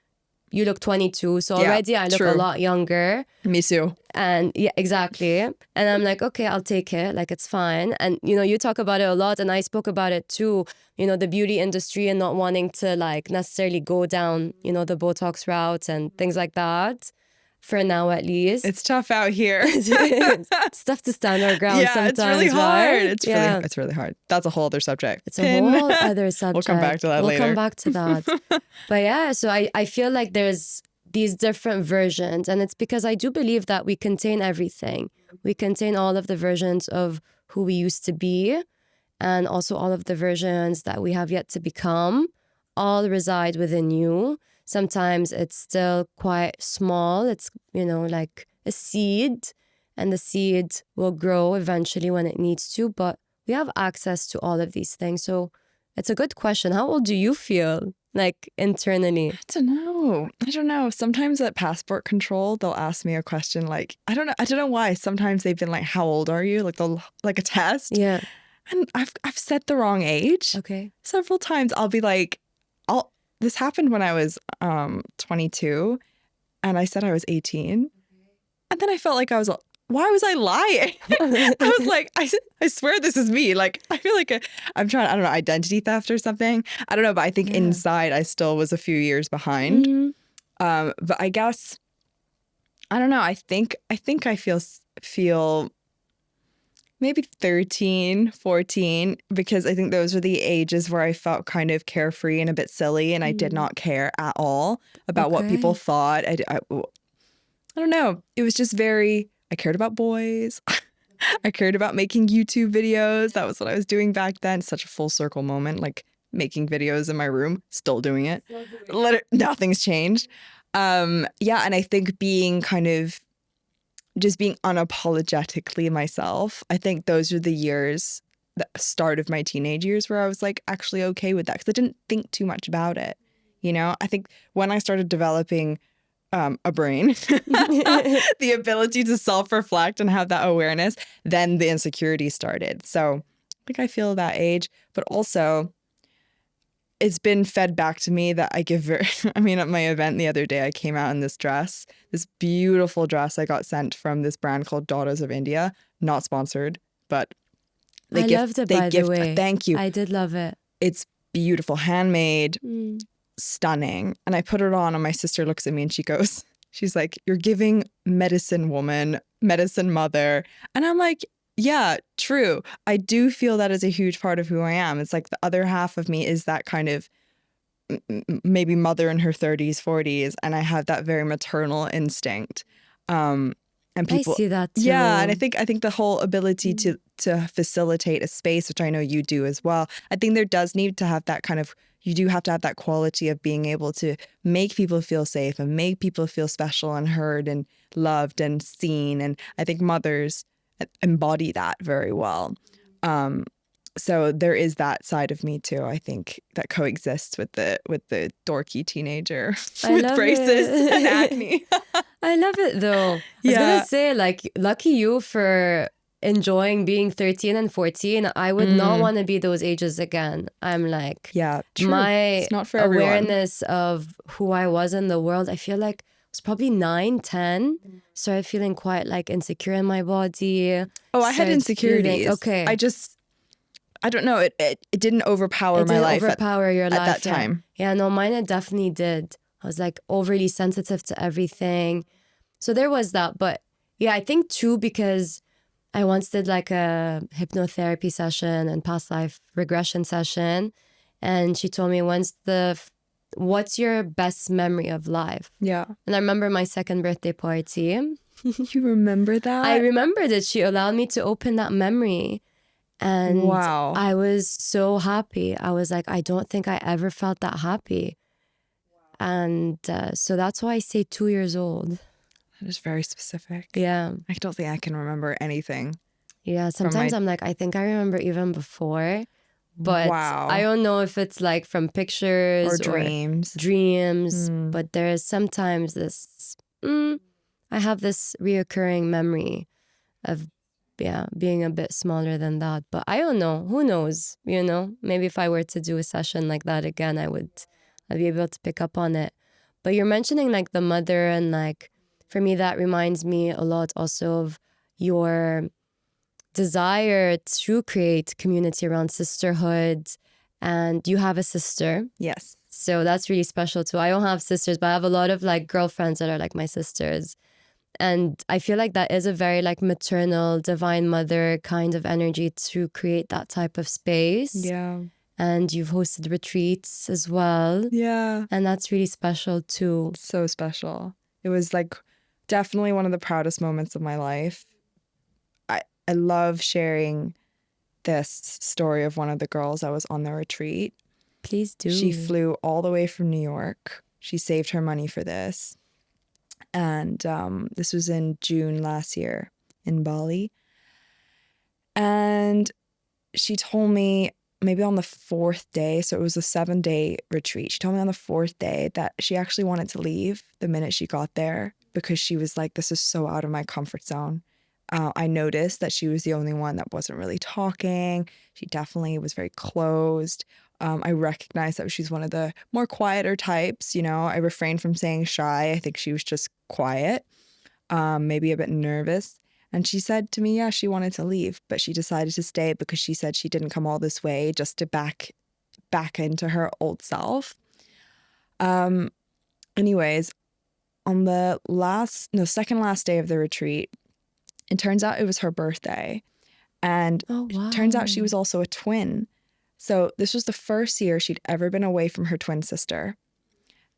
you look 22. So already I look a lot younger. Me too. And yeah, exactly. And I'm like, okay, I'll take it. Like, it's fine. And, you talk about it a lot. And I spoke about it too, the beauty industry and not wanting to like necessarily go down, the Botox route and things like that. For now, at least. It's tough out here. It's tough to stand our ground sometimes. It's really hard. Right? It's really hard. That's a whole other subject. It's a whole other subject. We'll come back to that later. We'll come back to that. But yeah, so I feel like there's these different versions. And it's because I do believe that we contain everything. We contain all of the versions of who we used to be and also all of the versions that we have yet to become. All reside within you. Sometimes it's still quite small. It's, like a seed, and the seed will grow eventually when it needs to. But we have access to all of these things. So it's a good question. How old do you feel, like internally? I don't know. Sometimes at passport control, they'll ask me a question like, I don't know why. Sometimes they've been like, how old are you? Like they'll like a test. Yeah. And I've said the wrong age. Okay. Several times I'll be like, this happened when I was 22 and I said I was 18. And then I felt like why was I lying? I was like, I swear this is me. Like, I feel like I'm trying, I don't know, identity theft or something. I don't know, but I think inside I still was a few years behind. Mm-hmm. But I guess, I don't know. I think I feel maybe 13, 14, because I think those were the ages where I felt kind of carefree and a bit silly, and I did not care at all about what people thought. I don't know. It was just I cared about boys. I cared about making YouTube videos. That was what I was doing back then. Such a full circle moment, like making videos in my room, still doing it. Nothing's changed. Yeah, and I think being kind of just being unapologetically myself. I think those are the years, the start of my teenage years, where I was like actually okay with that because I didn't think too much about it. You know, I think when I started developing a brain, the ability to self-reflect and have that awareness, then the insecurity started. So I think I feel that age, but also it's been fed back to me that I give I mean, at my event the other day, I came out in this dress, this beautiful dress I got sent from this brand called Daughters of India. Not sponsored, but loved it, by the way. Thank you. I did love it. It's beautiful, handmade, stunning. And I put it on and my sister looks at me and she's like, you're giving medicine woman, medicine mother. And I'm like, yeah, true. I do feel that is a huge part of who I am. It's like the other half of me is that kind of maybe mother in her 30s, 40s, and I have that very maternal instinct. And people, I see that too. Yeah, and I think the whole ability to facilitate a space, which I know you do as well. I think there does need to have that kind of, you do have to have that quality of being able to make people feel safe and make people feel special and heard and loved and seen. And I think mothers embody that very well. So there is that side of me too, I think, that coexists with the dorky teenager with braces and acne. I love it though. I was gonna say, like, lucky you for enjoying being 13 and 14. I would not want to be those ages again. I'm like, yeah, true. My it's not for awareness of who I was in the world, I feel like it was probably 9, 10. Started feeling quite like insecure in my body. Oh, I had insecurities. I don't know. It didn't overpower my life. Overpower your life at that time. Yeah, no, mine it definitely did. I was like overly sensitive to everything. So there was that. But yeah, I think too, because I once did like a hypnotherapy session and past life regression session. And she told me what's your best memory of life? Yeah. And I remember my second birthday party. You remember that? I remembered it. She allowed me to open that memory. And wow. I was so happy. I was like, I don't think I ever felt that happy. And so that's why I say 2 years old. That is very specific. Yeah. I don't think I can remember anything. Yeah, sometimes I'm like, I think I remember even before. But I don't know if it's like from pictures or dreams. But there is sometimes this, I have this reoccurring memory of being a bit smaller than that. But I don't know. Who knows? You know, maybe if I were to do a session like that again, I'd be able to pick up on it. But you're mentioning like the mother, and like for me, that reminds me a lot also of your desire to create community around sisterhood. And you have a sister. Yes. So that's really special too. I don't have sisters, but I have a lot of like girlfriends that are like my sisters. And I feel like that is a very like maternal, divine mother kind of energy to create that type of space. Yeah. And you've hosted retreats as well. Yeah. And that's really special too. So special. It was like definitely one of the proudest moments of my life. I love sharing this story of one of the girls that was on the retreat. Please do. She flew all the way from New York. She saved her money for this. And this was in June last year in Bali. And she told me maybe on the 4th day, so it was a 7-day retreat. She told me on the 4th day that she actually wanted to leave the minute she got there because she was like, this is so out of my comfort zone. I noticed that she was the only one that wasn't really talking. She definitely was very closed. I recognized that she's one of the more quieter types. You know, I refrained from saying shy. I think she was just quiet, maybe a bit nervous. And she said to me, yeah, she wanted to leave, but she decided to stay because she said she didn't come all this way just to back into her old self. Anyways, on the second last day of the retreat, it turns out it was her birthday. And Oh, wow. turns out she was also a twin. So this was the first year she'd ever been away from her twin sister.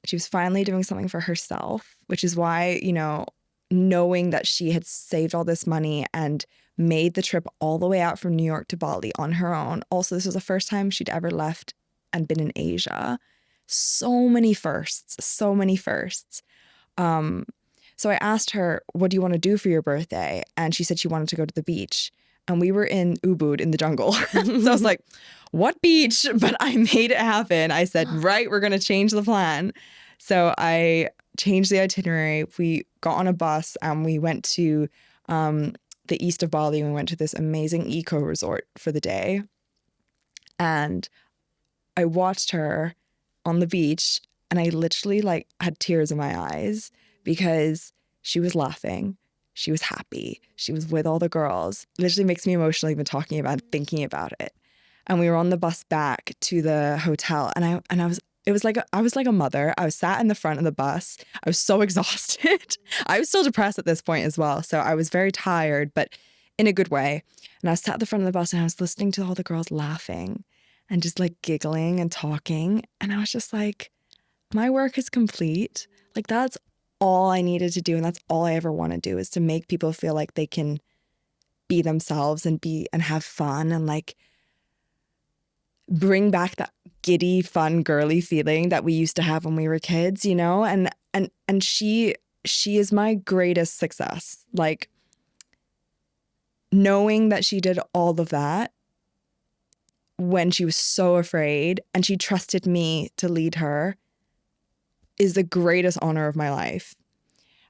She was finally doing something for herself, which is why, you know, knowing that she had saved all this money and made the trip all the way out from New York to Bali on her own. Also, this was the first time she'd ever left and been in Asia. So many firsts, so many firsts. So I asked her, what do you want to do for your birthday? And she said she wanted to go to the beach. And we were in Ubud in the jungle. So I was like, what beach? But I made it happen. I said, right, we're going to change the plan. So I changed the itinerary. We got on a bus and we went to the east of Bali. And we went to this amazing eco resort for the day. And I watched her on the beach and I literally like had tears in my eyes because she was laughing. She was happy. She was with all the girls. Literally makes me emotional even talking about it, thinking about it. And we were on the bus back to the hotel and I was like a mother. I was sat in the front of the bus. I was so exhausted. I was still depressed at this point as well. So I was very tired, but in a good way. And I sat at the front of the bus and I was listening to all the girls laughing and just like giggling and talking. And I was just like, my work is complete. Like that's all I needed to do. And that's all I ever want to do is to make people feel like they can be themselves and have fun and like bring back that giddy, fun, girly feeling that we used to have when we were kids, you know? And she is my greatest success. Like knowing that she did all of that when she was so afraid and she trusted me to lead her is the greatest honor of my life.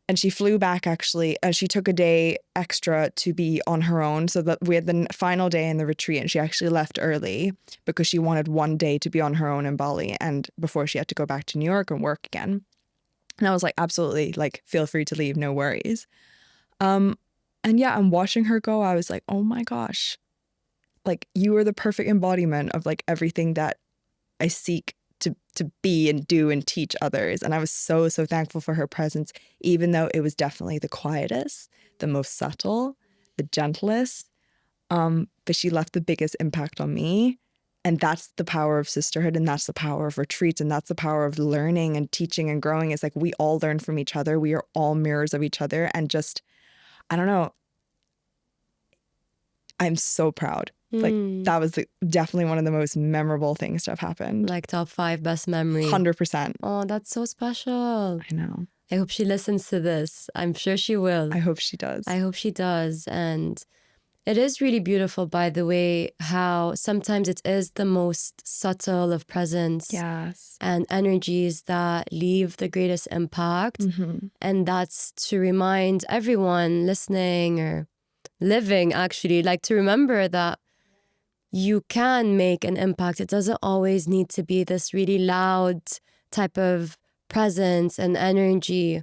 And she flew back actually. She took a day extra to be on her own so that we had the final day in the retreat and she actually left early because she wanted one day to be on her own in Bali and before she had to go back to New York and work again. And I was like, absolutely, like, feel free to leave, no worries. And yeah, I'm watching her go. I was like, oh my gosh, like you are the perfect embodiment of like everything that I seek to be and do and teach others. And I was so, so thankful for her presence, even though it was definitely the quietest, the most subtle, the gentlest. But she left the biggest impact on me. And that's the power of sisterhood. And that's the power of retreats. And that's the power of learning and teaching and growing. It's like we all learn from each other. We are all mirrors of each other. And just, I don't know, I'm so proud. Like that was definitely one of the most memorable things to have happened. Like top 5 best memory. 100%. Oh, that's so special. I know. I hope she listens to this. I'm sure she will. I hope she does. I hope she does. And it is really beautiful, by the way, how sometimes it is the most subtle of presence and energies that leave the greatest impact. Mm-hmm. And that's to remind everyone listening or living, actually, like to remember that you can make an impact. It doesn't always need to be this really loud type of presence and energy.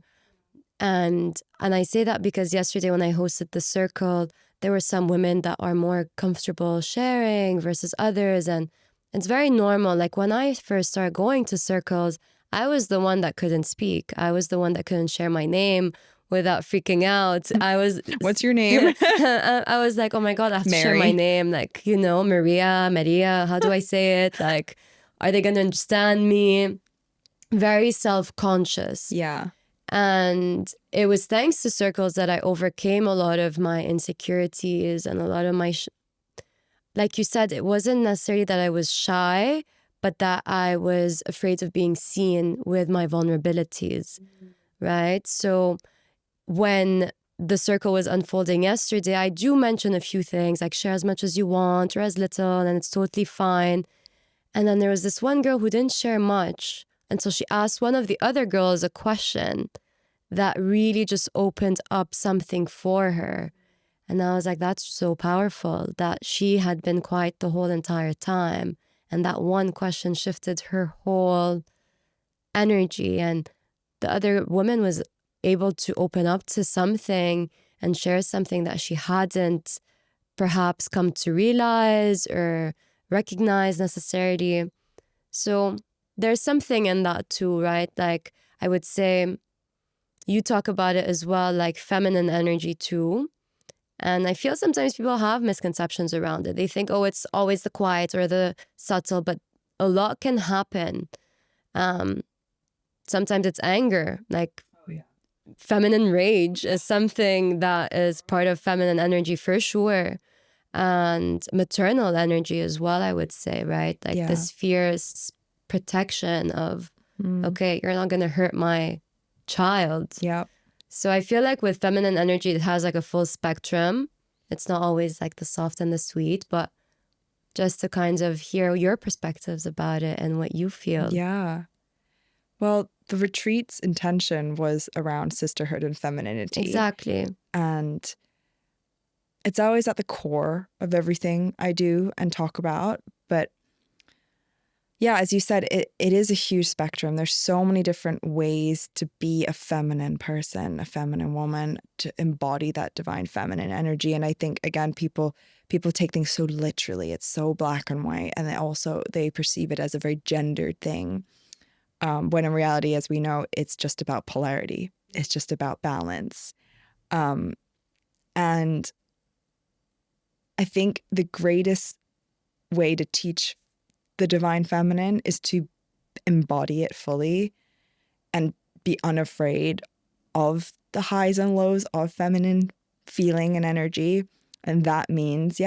And I say that because yesterday when I hosted the circle, there were some women that are more comfortable sharing versus others. And it's very normal. Like when I first started going to circles, I was the one that couldn't speak. I was the one that couldn't share my name without freaking out. I was... What's your name? I was like, oh my God, I have to share my name. Like, you know, Maria, how do I say it? Like, are they going to understand me? Very self-conscious. Yeah. And it was thanks to circles that I overcame a lot of my insecurities and a lot of my... like you said, it wasn't necessarily that I was shy, but that I was afraid of being seen with my vulnerabilities, right? So when the circle was unfolding yesterday, I do mention a few things, like share as much as you want or as little, and it's totally fine. And then there was this one girl who didn't share much until she asked one of the other girls a question that really just opened up something for her. And I was like, that's so powerful that she had been quiet the whole entire time. And that one question shifted her whole energy. And the other woman was able to open up to something and share something that she hadn't perhaps come to realize or recognize necessarily. So there's something in that too, right? Like I would say you talk about it as well, like feminine energy too. And I feel sometimes people have misconceptions around it. They think, oh, it's always the quiet or the subtle, but a lot can happen. Sometimes it's anger, like feminine rage is something that is part of feminine energy for sure. And maternal energy as well, I would say, right? Like this fierce protection of, okay, you're not going to hurt my child. Yeah. So I feel like with feminine energy, it has like a full spectrum. It's not always like the soft and the sweet, but just to kind of hear your perspectives about it and what you feel. Yeah. Well, the retreat's intention was around sisterhood and femininity. Exactly. And it's always at the core of everything I do and talk about. But yeah, as you said, it is a huge spectrum. There's so many different ways to be a feminine person, a feminine woman, to embody that divine feminine energy. And I think, again, people take things so literally. It's so black and white. And they perceive it as a very gendered thing. When in reality, as we know, it's just about polarity. It's just about balance. And I think the greatest way to teach the divine feminine is to embody it fully and be unafraid of the highs and lows of feminine feeling and energy. And that means,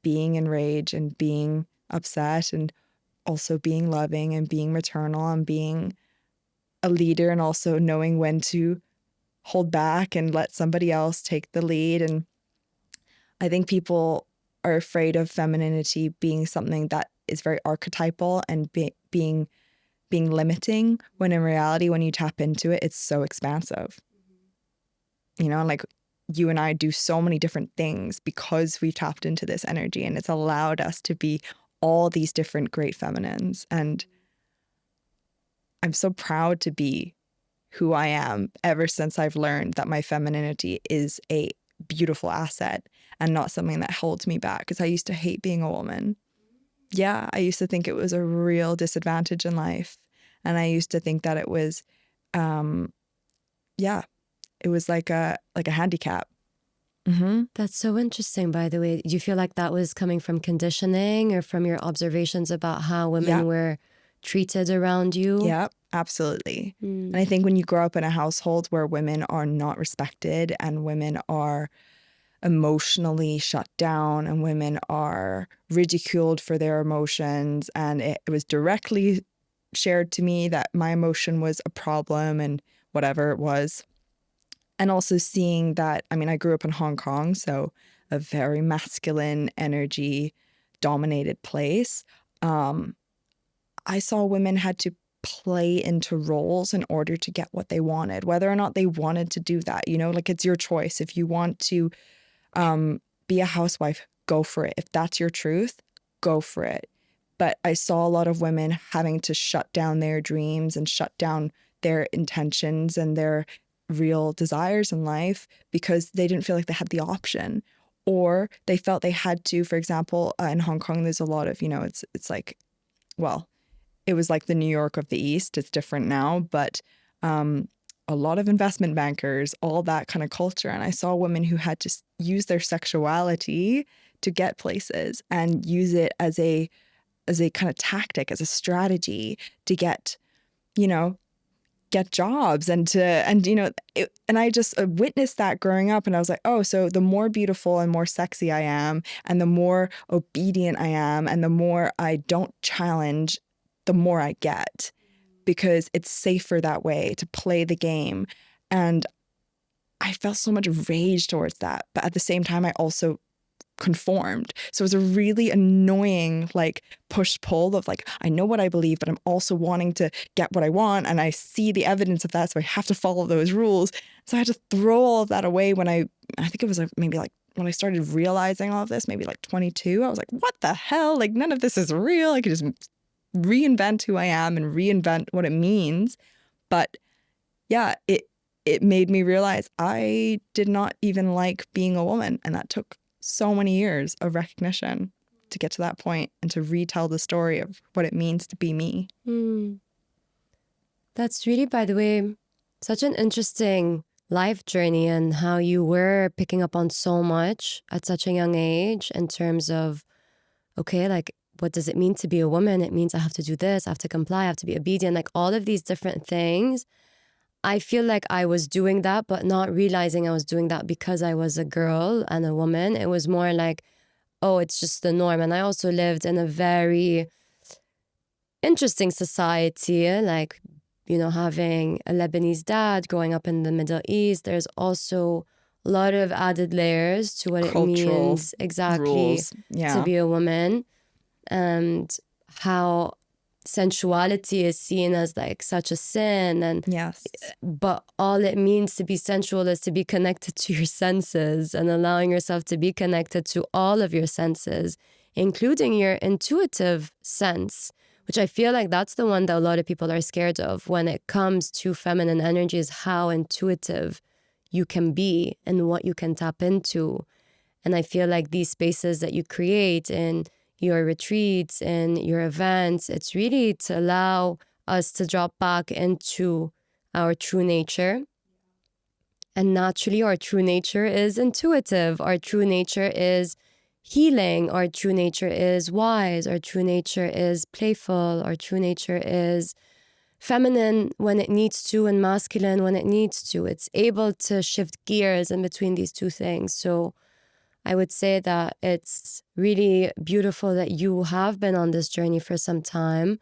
being in rage and being upset and also being loving and being maternal and being a leader and also knowing when to hold back and let somebody else take the lead. And I think people are afraid of femininity being something that is very archetypal and being limiting, when in reality, when you tap into it, it's so expansive. You know, like you and I do so many different things because we've tapped into this energy, and it's allowed us to be all these different great feminines. And I'm so proud to be who I am ever since I've learned that my femininity is a beautiful asset and not something that holds me back, because I used to hate being a woman. Yeah, I used to think it was a real disadvantage in life. And I used to think that it was, it was like a handicap. Mm-hmm. That's so interesting, by the way. Do you feel like that was coming from conditioning or from your observations about how women were treated around you? Yeah, absolutely. And I think when you grow up in a household where women are not respected and women are emotionally shut down and women are ridiculed for their emotions, and it was directly shared to me that my emotion was a problem and whatever it was. And also seeing that, I mean, I grew up in Hong Kong, so a very masculine energy dominated place. I saw women had to play into roles in order to get what they wanted, whether or not they wanted to do that. You know, like it's your choice. If you want to be a housewife, go for it. If that's your truth, go for it. But I saw a lot of women having to shut down their dreams and shut down their intentions and their real desires in life because they didn't feel like they had the option, or they felt they had to. For example, in Hong Kong, there's a lot of, you know, it's like, well, it was like the New York of the East. It's different now, but a lot of investment bankers, all that kind of culture. And I saw women who had to use their sexuality to get places and use it as a kind of tactic, as a strategy to get, you know, get jobs and I just witnessed that growing up, and I was like, oh, so the more beautiful and more sexy I am, and the more obedient I am, and the more I don't challenge, the more I get, because it's safer that way to play the game. And I felt so much rage towards that, but at the same time I also conformed. So it was a really annoying like push-pull of like, I know what I believe, but I'm also wanting to get what I want, and I see the evidence of that, so I have to follow those rules. So I had to throw all of that away when I think it was maybe like when I started realizing all of this, maybe like 22. I was like, what the hell? Like none of this is real. I could just reinvent who I am and reinvent what it means. But yeah, it made me realize I did not even like being a woman, and that took so many years of recognition to get to that point and to retell the story of what it means to be me. That's really, by the way, such an interesting life journey and how you were picking up on so much at such a young age in terms of, okay, like, what does it mean to be a woman? It means I have to do this, I have to comply, I have to be obedient, like all of these different things. I feel like I was doing that, but not realizing I was doing that because I was a girl and a woman. It was more like, oh, it's just the norm. And I also lived in a very interesting society, like, you know, having a Lebanese dad growing up in the Middle East. There's also a lot of added layers to what it Cultural means exactly rules. to Yeah. be a woman, and how sensuality is seen as like such a sin. And Yes. but all it means to be sensual is to be connected to your senses and allowing yourself to be connected to all of your senses, including your intuitive sense, which I feel like that's the one that a lot of people are scared of when it comes to feminine energy, is how intuitive you can be and what you can tap into. And I feel like these spaces that you create in your retreats and your events, it's really to allow us to drop back into our true nature. And naturally, our true nature is intuitive. Our true nature is healing. Our true nature is wise. Our true nature is playful. Our true nature is feminine when it needs to and masculine when it needs to. It's able to shift gears in between these two things. So I would say that it's really beautiful that you have been on this journey for some time.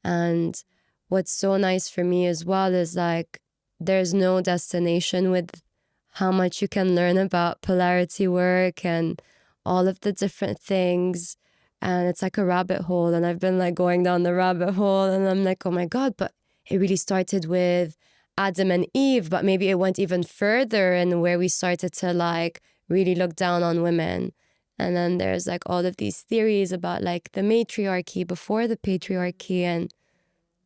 And what's so nice for me as well is like, there's no destination with how much you can learn about polarity work and all of the different things. And it's like a rabbit hole. And I've been like going down the rabbit hole and I'm like, oh my God, but it really started with Adam and Eve, but maybe it went even further and where we started to like really look down on women. And then there's like all of these theories about like the matriarchy before the patriarchy. And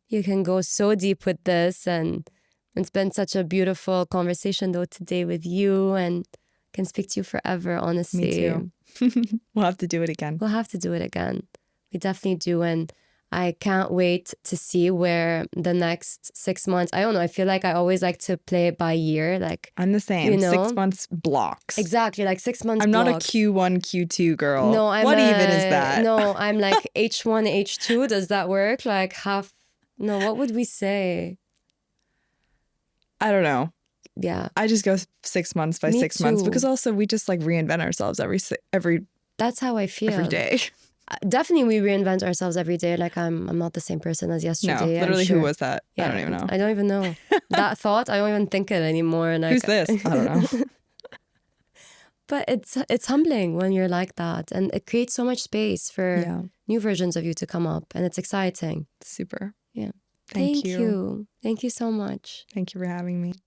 you can go so deep with this. And it's been such a beautiful conversation though today with you, and can speak to you forever, honestly. Me too. We'll have to do it again. We'll have to do it again. We definitely do. And I can't wait to see where the next 6 months, I don't know, I feel like I always like to play it by year. Like, I'm the same. you know? 6 months blocks. Exactly, like 6 months I'm not blocks. a Q1, Q2 girl. No, I'm what even is that? No, I'm like H1, H2. Does that work? Like half? No, what would we say? I don't know. Yeah. I just go 6 months by Me 6 months too. because also we just like reinvent ourselves every That's how I feel. every day. Definitely we reinvent ourselves every day. Like I'm not the same person as yesterday. No, literally, I'm sure. who was that? Yeah, I don't even know. I don't even know. That thought, I don't even think it anymore. And who's this? I don't know. But it's humbling when you're like that, and it creates so much space for new versions of you to come up, and it's exciting. Super. Yeah. Thank you. Thank you so much. Thank you for having me.